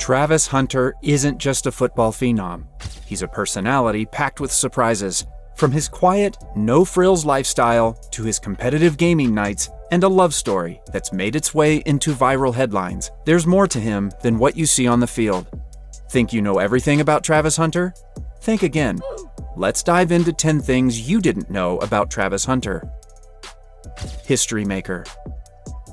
Travis Hunter isn't just a football phenom. He's a personality packed with surprises. From his quiet, no-frills lifestyle to his competitive gaming nights and a love story that's made its way into viral headlines, there's more to him than what you see on the field. Think you know everything about Travis Hunter? Think again. Let's dive into 10 things you didn't know about Travis Hunter. History maker.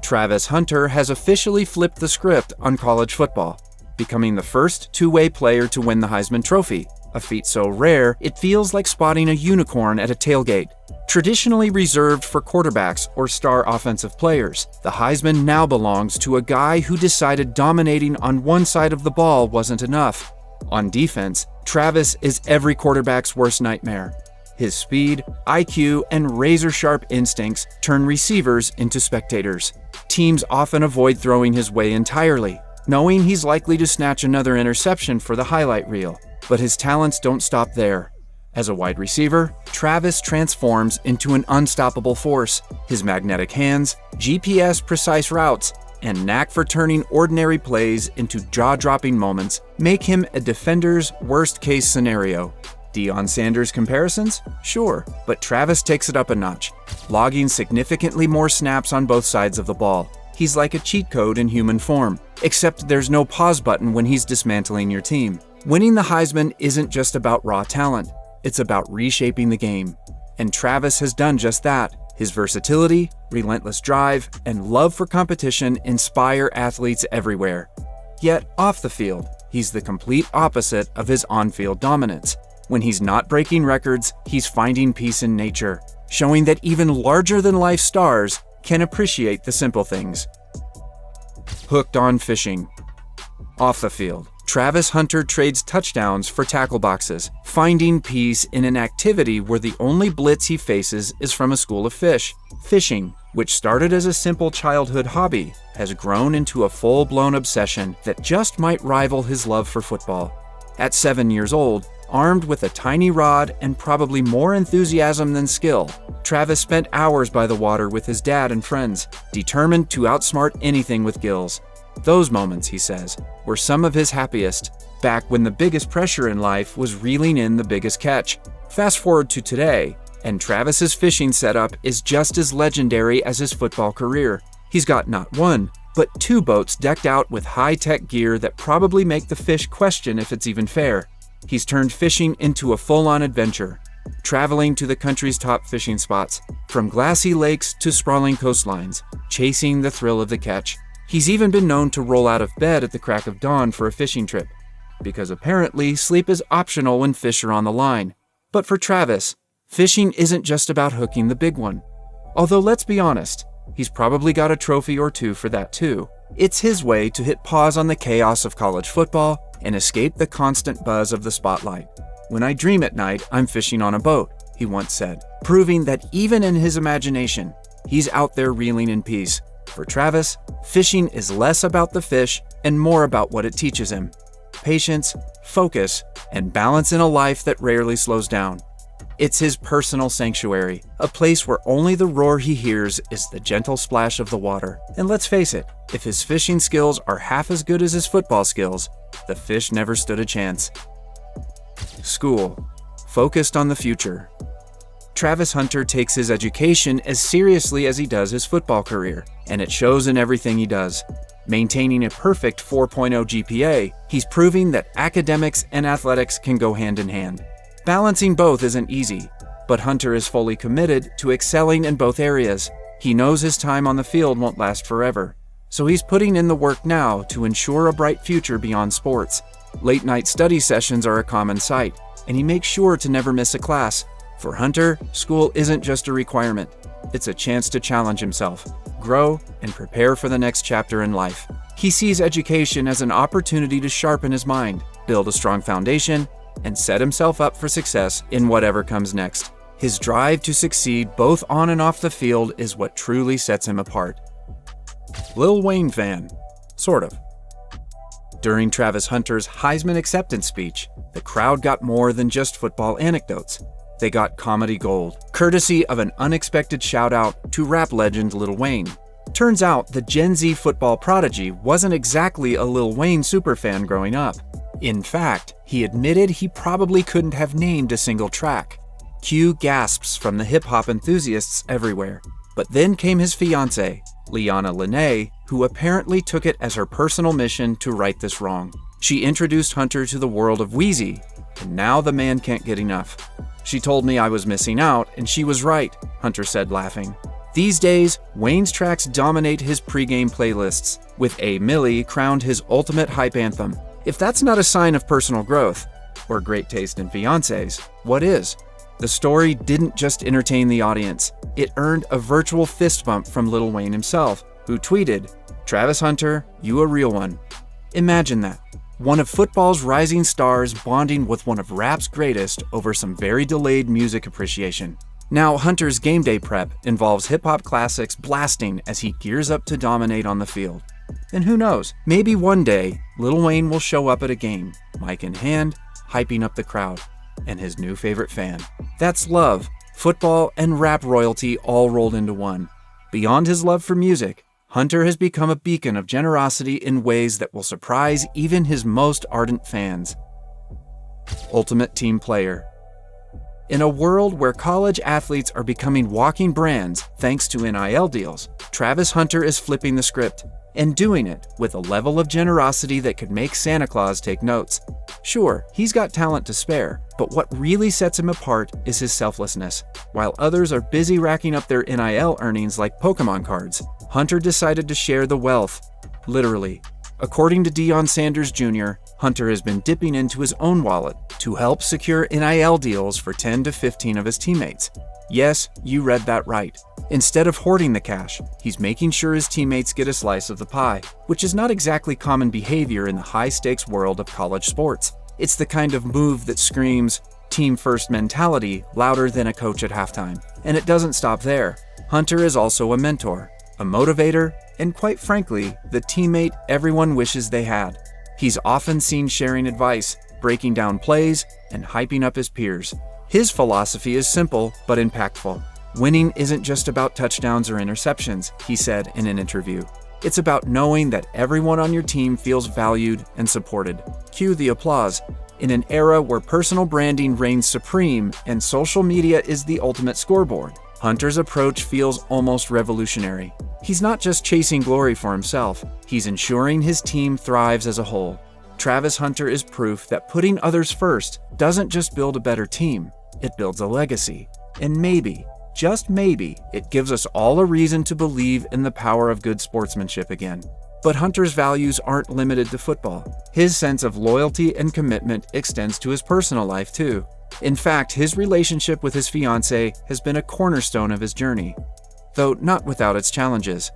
Travis Hunter has officially flipped the script on college football, becoming the first two-way player to win the Heisman Trophy, a feat so rare it feels like spotting a unicorn at a tailgate. Traditionally reserved for quarterbacks or star offensive players, the Heisman now belongs to a guy who decided dominating on one side of the ball wasn't enough. On defense, Travis is every quarterback's worst nightmare. His speed, IQ, and razor-sharp instincts turn receivers into spectators. Teams often avoid throwing his way entirely, knowing he's likely to snatch another interception for the highlight reel. But his talents don't stop there. As a wide receiver, Travis transforms into an unstoppable force. His magnetic hands, GPS-precise routes, and knack for turning ordinary plays into jaw-dropping moments make him a defender's worst-case scenario. Deion Sanders comparisons? Sure, but Travis takes it up a notch, logging significantly more snaps on both sides of the ball. He's like a cheat code in human form, except there's no pause button when he's dismantling your team. Winning the Heisman isn't just about raw talent, it's about reshaping the game. And Travis has done just that. His versatility, relentless drive, and love for competition inspire athletes everywhere. Yet, off the field, he's the complete opposite of his on-field dominance. When he's not breaking records, he's finding peace in nature, showing that even larger-than-life stars can appreciate the simple things. Hooked on fishing. Off the field, Travis Hunter trades touchdowns for tackle boxes, finding peace in an activity where the only blitz he faces is from a school of fish. Fishing, which started as a simple childhood hobby, has grown into a full-blown obsession that just might rival his love for football. At 7 years old, armed with a tiny rod and probably more enthusiasm than skill, Travis spent hours by the water with his dad and friends, determined to outsmart anything with gills. Those moments, he says, were some of his happiest, back when the biggest pressure in life was reeling in the biggest catch. Fast forward to today, and Travis's fishing setup is just as legendary as his football career. He's got not one, but 2 boats decked out with high-tech gear that probably make the fish question if it's even fair. He's turned fishing into a full-on adventure, traveling to the country's top fishing spots, from glassy lakes to sprawling coastlines, chasing the thrill of the catch. He's even been known to roll out of bed at the crack of dawn for a fishing trip, because apparently sleep is optional when fish are on the line. But for Travis, fishing isn't just about hooking the big one. Although let's be honest, he's probably got a trophy or 2 for that too. It's his way to hit pause on the chaos of college football and escape the constant buzz of the spotlight. "When I dream at night, I'm fishing on a boat," he once said, proving that even in his imagination, he's out there reeling in peace. For Travis, fishing is less about the fish and more about what it teaches him: patience, focus, and balance in a life that rarely slows down. It's his personal sanctuary, a place where only the roar he hears is the gentle splash of the water. And let's face it, if his fishing skills are half as good as his football skills, the fish never stood a chance. School. Focused on the future. Travis Hunter takes his education as seriously as he does his football career, and it shows in everything he does. Maintaining a perfect 4.0 GPA, he's proving that academics and athletics can go hand in hand. Balancing both isn't easy, but Hunter is fully committed to excelling in both areas. He knows his time on the field won't last forever, so he's putting in the work now to ensure a bright future beyond sports. Late-night study sessions are a common sight, and he makes sure to never miss a class. For Hunter, school isn't just a requirement. It's a chance to challenge himself, grow, and prepare for the next chapter in life. He sees education as an opportunity to sharpen his mind, build a strong foundation, and set himself up for success in whatever comes next. His drive to succeed both on and off the field is what truly sets him apart. Lil Wayne fan. Sort of. During Travis Hunter's Heisman acceptance speech, the crowd got more than just football anecdotes. They got comedy gold, courtesy of an unexpected shout-out to rap legend Lil Wayne. Turns out the Gen Z football prodigy wasn't exactly a Lil Wayne superfan growing up. In fact, he admitted he probably couldn't have named a single track. Cue gasps from the hip-hop enthusiasts everywhere. But then came his fiancée, Liana Linnea, who apparently took it as her personal mission to right this wrong. She introduced Hunter to the world of Wheezy, and now the man can't get enough. She told me I was missing out, and she was right, Hunter said, laughing. These days, Wayne's tracks dominate his pregame playlists, with A Milli crowned his ultimate hype anthem. If that's not a sign of personal growth, or great taste in fiancés, what is? The story didn't just entertain the audience, it earned a virtual fist bump from Lil Wayne himself, who tweeted, "Travis Hunter, you a real one." Imagine that. One of football's rising stars bonding with one of rap's greatest over some very delayed music appreciation. Now, Hunter's game day prep involves hip-hop classics blasting as he gears up to dominate on the field. And who knows, maybe one day, Lil Wayne will show up at a game, mic in hand, hyping up the crowd, and his new favorite fan. That's love, football, and rap royalty all rolled into one. Beyond his love for music, Hunter has become a beacon of generosity in ways that will surprise even his most ardent fans. Ultimate team player. In a world where college athletes are becoming walking brands thanks to NIL deals, Travis Hunter is flipping the script, and doing it with a level of generosity that could make Santa Claus take notes. Sure, he's got talent to spare, but what really sets him apart is his selflessness. While others are busy racking up their NIL earnings like Pokemon cards, Hunter decided to share the wealth, literally. According to Deion Sanders Jr., Hunter has been dipping into his own wallet to help secure NIL deals for 10 to 15 of his teammates. Yes, you read that right. Instead of hoarding the cash, he's making sure his teammates get a slice of the pie, which is not exactly common behavior in the high-stakes world of college sports. It's the kind of move that screams team-first mentality louder than a coach at halftime. And it doesn't stop there. Hunter is also a mentor, a motivator, and quite frankly, the teammate everyone wishes they had. He's often seen sharing advice, breaking down plays, and hyping up his peers. His philosophy is simple but impactful. Winning isn't just about touchdowns or interceptions, he said in an interview. It's about knowing that everyone on your team feels valued and supported. Cue the applause. In an era where personal branding reigns supreme and social media is the ultimate scoreboard, Hunter's approach feels almost revolutionary. He's not just chasing glory for himself, he's ensuring his team thrives as a whole. Travis Hunter is proof that putting others first doesn't just build a better team, it builds a legacy. And maybe, just maybe, it gives us all a reason to believe in the power of good sportsmanship again. But Hunter's values aren't limited to football. His sense of loyalty and commitment extends to his personal life too. In fact, his relationship with his fiancée has been a cornerstone of his journey, though not without its challenges.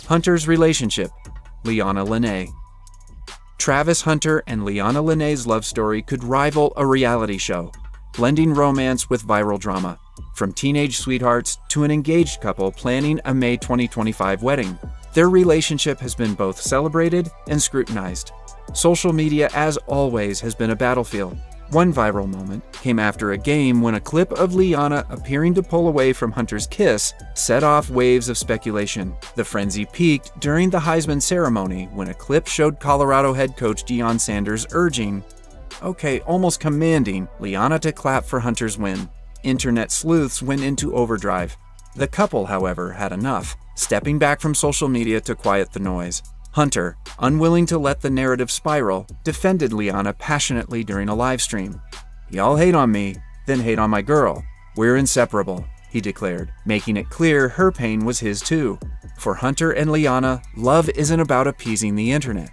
Hunter's relationship, Liana Linnea. Travis Hunter and Liana Linnea's love story could rival a reality show, blending romance with viral drama, from teenage sweethearts to an engaged couple planning a May 2025 wedding. Their relationship has been both celebrated and scrutinized. Social media, as always, has been a battlefield. One viral moment came after a game when a clip of Liana appearing to pull away from Hunter's kiss set off waves of speculation. The frenzy peaked during the Heisman ceremony when a clip showed Colorado head coach Deion Sanders urging, almost commanding Liana to clap for Hunter's win. Internet sleuths went into overdrive. The couple, however, had enough, stepping back from social media to quiet the noise. Hunter, unwilling to let the narrative spiral, defended Liana passionately during a live stream. "Y'all hate on me, then hate on my girl. We're inseparable," he declared, making it clear her pain was his too. For Hunter and Liana, love isn't about appeasing the internet.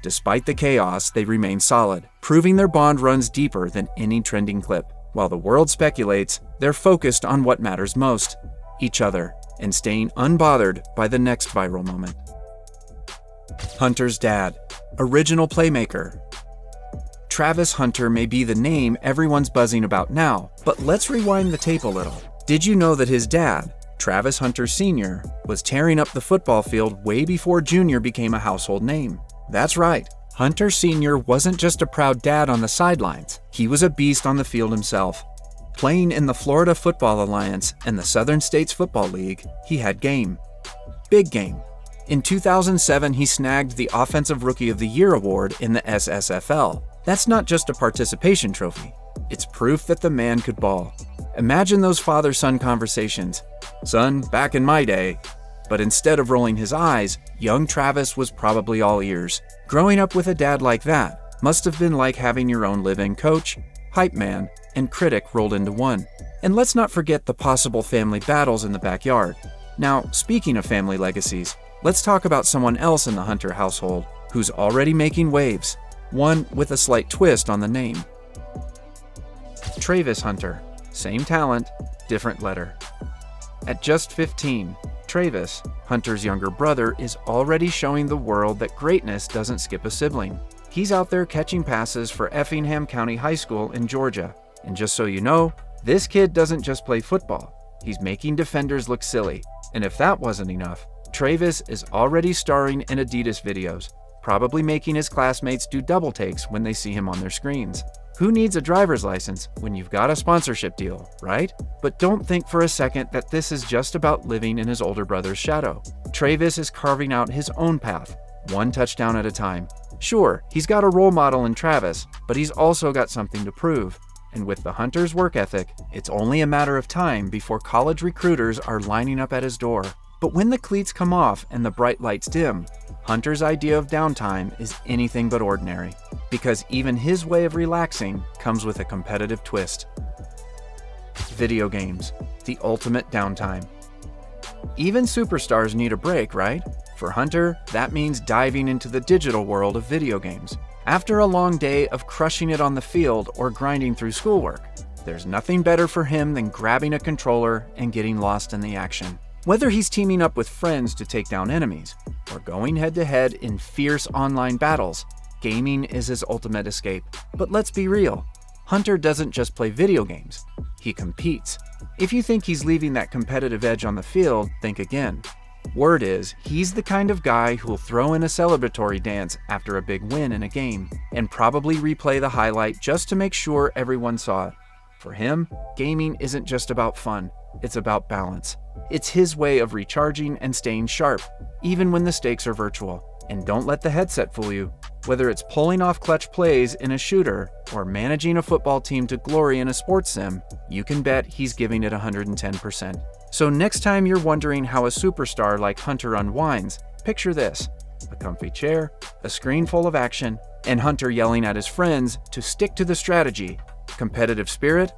Despite the chaos, they remain solid, proving their bond runs deeper than any trending clip. While the world speculates, they're focused on what matters most, each other, and staying unbothered by the next viral moment. Hunter's dad, original playmaker. Travis Hunter may be the name everyone's buzzing about now, but let's rewind the tape a little. Did you know that his dad, Travis Hunter Sr., was tearing up the football field way before Jr. became a household name? That's right. Hunter Sr. wasn't just a proud dad on the sidelines, he was a beast on the field himself. Playing in the Florida Football Alliance and the Southern States Football League, he had game. Big game. In 2007, he snagged the Offensive Rookie of the Year award in the SSFL. That's not just a participation trophy. It's proof that the man could ball. Imagine those father-son conversations. "Son, back in my day." But instead of rolling his eyes, young Travis was probably all ears. Growing up with a dad like that must have been like having your own live-in coach, hype man, and critic rolled into one. And let's not forget the possible family battles in the backyard. Now, speaking of family legacies, let's talk about someone else in the Hunter household who's already making waves, one with a slight twist on the name. Travis Hunter. Same talent, different letter. At just 15, Travis, Hunter's younger brother, is already showing the world that greatness doesn't skip a sibling. He's out there catching passes for Effingham County High School in Georgia. And just so you know, this kid doesn't just play football. He's making defenders look silly. And if that wasn't enough, Travis is already starring in Adidas videos, probably making his classmates do double takes when they see him on their screens. Who needs a driver's license when you've got a sponsorship deal, right? But don't think for a second that this is just about living in his older brother's shadow. Travis is carving out his own path, one touchdown at a time. Sure, he's got a role model in Travis, but he's also got something to prove. And with the Hunter's work ethic, it's only a matter of time before college recruiters are lining up at his door. But when the cleats come off and the bright lights dim, Hunter's idea of downtime is anything but ordinary, because even his way of relaxing comes with a competitive twist. Video games, the ultimate downtime. Even superstars need a break, right? For Hunter, that means diving into the digital world of video games. After a long day of crushing it on the field or grinding through schoolwork, there's nothing better for him than grabbing a controller and getting lost in the action. Whether he's teaming up with friends to take down enemies, or going head-to-head in fierce online battles, gaming is his ultimate escape. But let's be real, Hunter doesn't just play video games, he competes. If you think he's leaving that competitive edge on the field, think again. Word is, he's the kind of guy who'll throw in a celebratory dance after a big win in a game, and probably replay the highlight just to make sure everyone saw it. For him, gaming isn't just about fun, it's about balance. It's his way of recharging and staying sharp, even when the stakes are virtual. And don't let the headset fool you. Whether it's pulling off clutch plays in a shooter or managing a football team to glory in a sports sim, you can bet he's giving it 110%. So next time you're wondering how a superstar like Hunter unwinds, picture this: a comfy chair, a screen full of action, and Hunter yelling at his friends to stick to the strategy. Competitive spirit?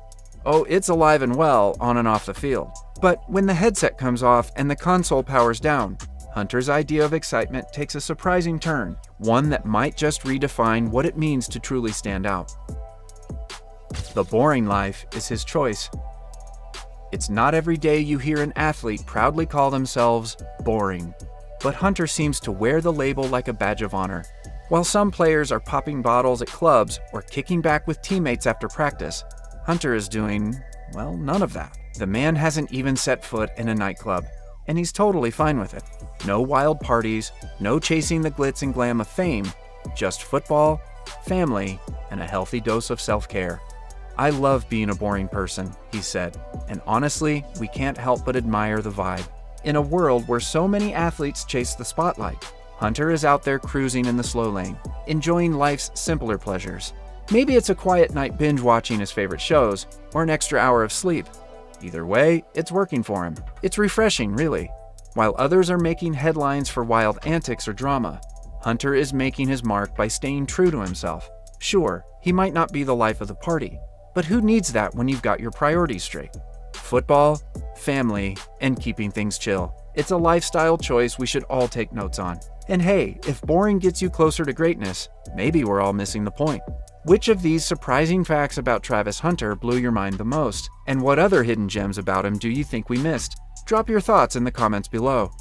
Oh, it's alive and well on and off the field. But when the headset comes off and the console powers down, Hunter's idea of excitement takes a surprising turn, one that might just redefine what it means to truly stand out. The boring life is his choice. It's not every day you hear an athlete proudly call themselves boring, but Hunter seems to wear the label like a badge of honor. While some players are popping bottles at clubs or kicking back with teammates after practice, Hunter is doing, well, none of that. The man hasn't even set foot in a nightclub, and he's totally fine with it. No wild parties, no chasing the glitz and glam of fame, just football, family, and a healthy dose of self-care. "I love being a boring person," he said, and honestly, we can't help but admire the vibe. In a world where so many athletes chase the spotlight, Hunter is out there cruising in the slow lane, enjoying life's simpler pleasures. Maybe it's a quiet night binge watching his favorite shows, or an extra hour of sleep. Either way, it's working for him. It's refreshing, really. While others are making headlines for wild antics or drama, Hunter is making his mark by staying true to himself. Sure, he might not be the life of the party, but who needs that when you've got your priorities straight? Football, family, and keeping things chill. It's a lifestyle choice we should all take notes on. And hey, if boring gets you closer to greatness, maybe we're all missing the point. Which of these surprising facts about Travis Hunter blew your mind the most? And what other hidden gems about him do you think we missed? Drop your thoughts in the comments below.